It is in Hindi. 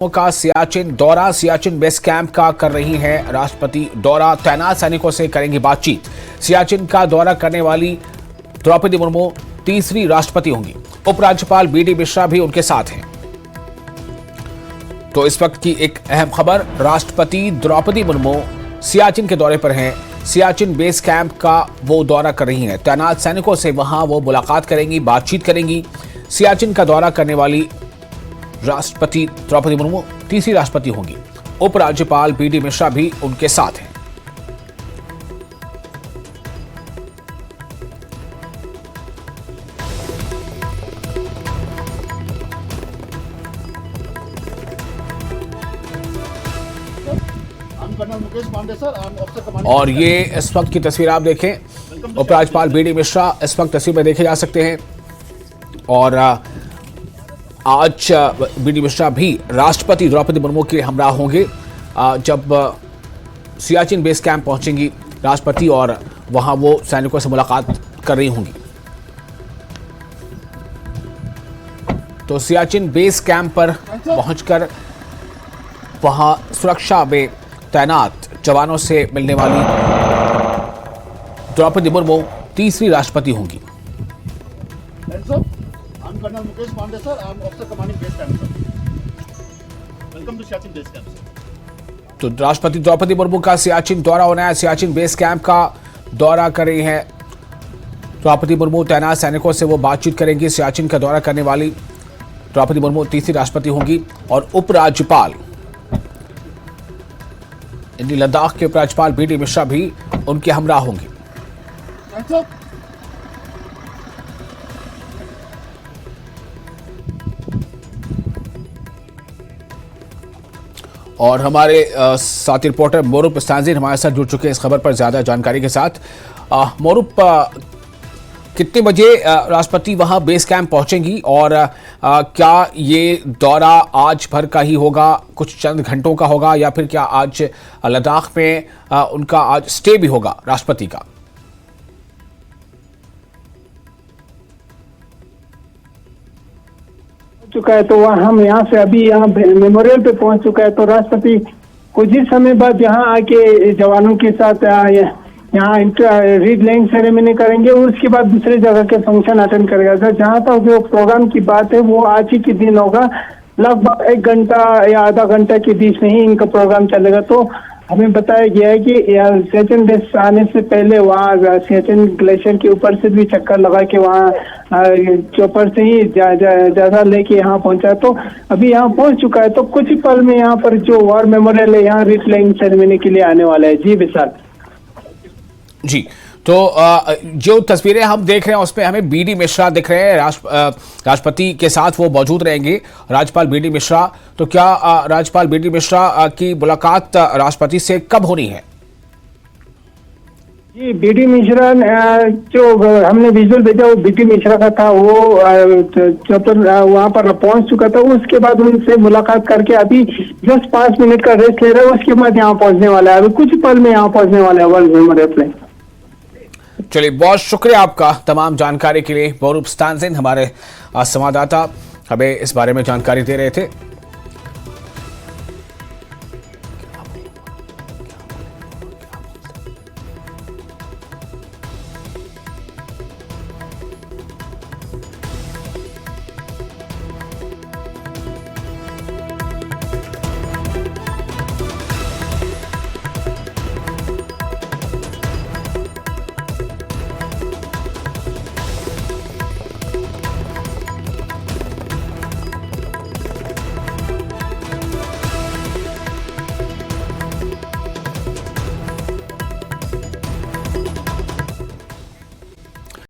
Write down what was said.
का सियाचिन दौरा, सियाचिन बेस कैंप का कर रही हैं राष्ट्रपति दौरा, तैनात सैनिकों से करेंगी बातचीत। सियाचिन का दौरा करने वाली द्रौपदी मुर्मू तीसरी राष्ट्रपति होंगी। उपराज्यपाल बी.डी. मिश्रा भी उनके साथ हैं। तो इस वक्त की एक अहम खबर, राष्ट्रपति द्रौपदी मुर्मू सियाचिन के दौरे पर हैं। सियाचिन बेस कैंप का वो दौरा कर रही हैं। तैनात सैनिकों से वहां वो मुलाकात करेंगी, बातचीत करेंगी। सियाचिन का दौरा करने वाली राष्ट्रपति द्रौपदी मुर्मू तीसरी राष्ट्रपति होंगी। उपराज्यपाल बी.डी. मिश्रा भी उनके साथ हैं। और ये इस वक्त की तस्वीर आप देखें, उपराज्यपाल बी.डी. मिश्रा इस वक्त तस्वीर में देखे जा सकते हैं। और आज बी.डी. मिश्रा भी राष्ट्रपति द्रौपदी मुर्मू के हमराह होंगे जब सियाचिन बेस कैंप पहुंचेंगी राष्ट्रपति, और वहां वो सैनिकों से मुलाकात कर रही होंगी। तो सियाचिन बेस कैंप पर पहुंचकर वहां सुरक्षा में तैनात जवानों से मिलने वाली द्रौपदी मुर्मू तीसरी राष्ट्रपति होंगी। Colonel Mukesh Pandey sir, I am Officer Commanding Base Camp sir. Welcome to Siachen Base Camp sir. तो राष्ट्रपति द्रौपदी मुर्मू का सियाचिन दौरा होना है। सियाचिन बेस कैंप का दौरा कर रही हैं द्रौपदी मुर्मू। तैनात सैनिकों से वो बातचीत करेंगी। सियाचिन का दौरा करने वाली द्रौपदी मुर्मू तीसरी राष्ट्रपति होंगी। और उपराज्यपाल इंडी लद्दाख के उपराज्यपाल बी.डी. मिश्रा भी उनके हमराह होंगे। और हमारे साथी रिपोर्टर मोरूप स्तांजिन हमारे साथ जुड़ चुके हैं इस खबर पर ज्यादा जानकारी के साथ। मोरूप, कितने बजे राष्ट्रपति वहां बेस कैंप पहुंचेंगी, और क्या ये दौरा आज भर का ही होगा, कुछ चंद घंटों का होगा, या फिर क्या आज लद्दाख में उनका आज स्टे भी होगा राष्ट्रपति का? चुका है, तो हम यहाँ से अभी यहाँ मेमोरियल पे पहुंच चुका है। तो राष्ट्रपति कुछ ही समय बाद यहाँ आके जवानों के साथ यहाँ रीड लाइन सेरेमनी करेंगे, और उसके बाद दूसरे जगह के फंक्शन अटेंड करेगा। सर, जहाँ तक जो प्रोग्राम की बात है वो आज ही के दिन होगा। लगभग 1 घंटा या आधा घंटा के बीच में ही इनका प्रोग्राम चलेगा। तो हमें बताया गया है कि सियाचिन बेस आने से पहले वहाँ सियाचिन ग्लेशियर के ऊपर से भी चक्कर लगा के वहाँ चौपर से ही ज्यादा लेके यहाँ पहुंचा। तो अभी यहाँ पहुंच चुका है। तो कुछ ही पल में यहाँ पर जो वॉर मेमोरियल है, यहाँ रिफ्लाइंग सेरेमनी के लिए आने वाला है। जी विशाल जी, तो जो तस्वीरें हम देख रहे हैं उसमें हमें बी.डी. मिश्रा दिख रहे हैं। राष्ट्रपति के साथ वो मौजूद रहेंगे, राज्यपाल बी.डी. मिश्रा। तो क्या राज्यपाल बी.डी. मिश्रा की मुलाकात राष्ट्रपति से कब होनी है? जी, बी.डी. मिश्रा जो हमने विजुअल भेजा वो बी.डी. मिश्रा का था। वो चौपर वहाँ पर पहुंच चुका था। उसके बाद उनसे मुलाकात करके अभी जस्ट 5 मिनट का रेस्ट ले रहा है। उसके बाद यहाँ पहुंचने वाला है, अभी कुछ पल में यहाँ पहुंचने वाला है वर्ल्ड मेमोरियल पे। चलिए, बहुत शुक्रिया आपका तमाम जानकारी के लिए। मोरूप स्तांजिन हमारे संवाददाता हमें इस बारे में जानकारी दे रहे थे।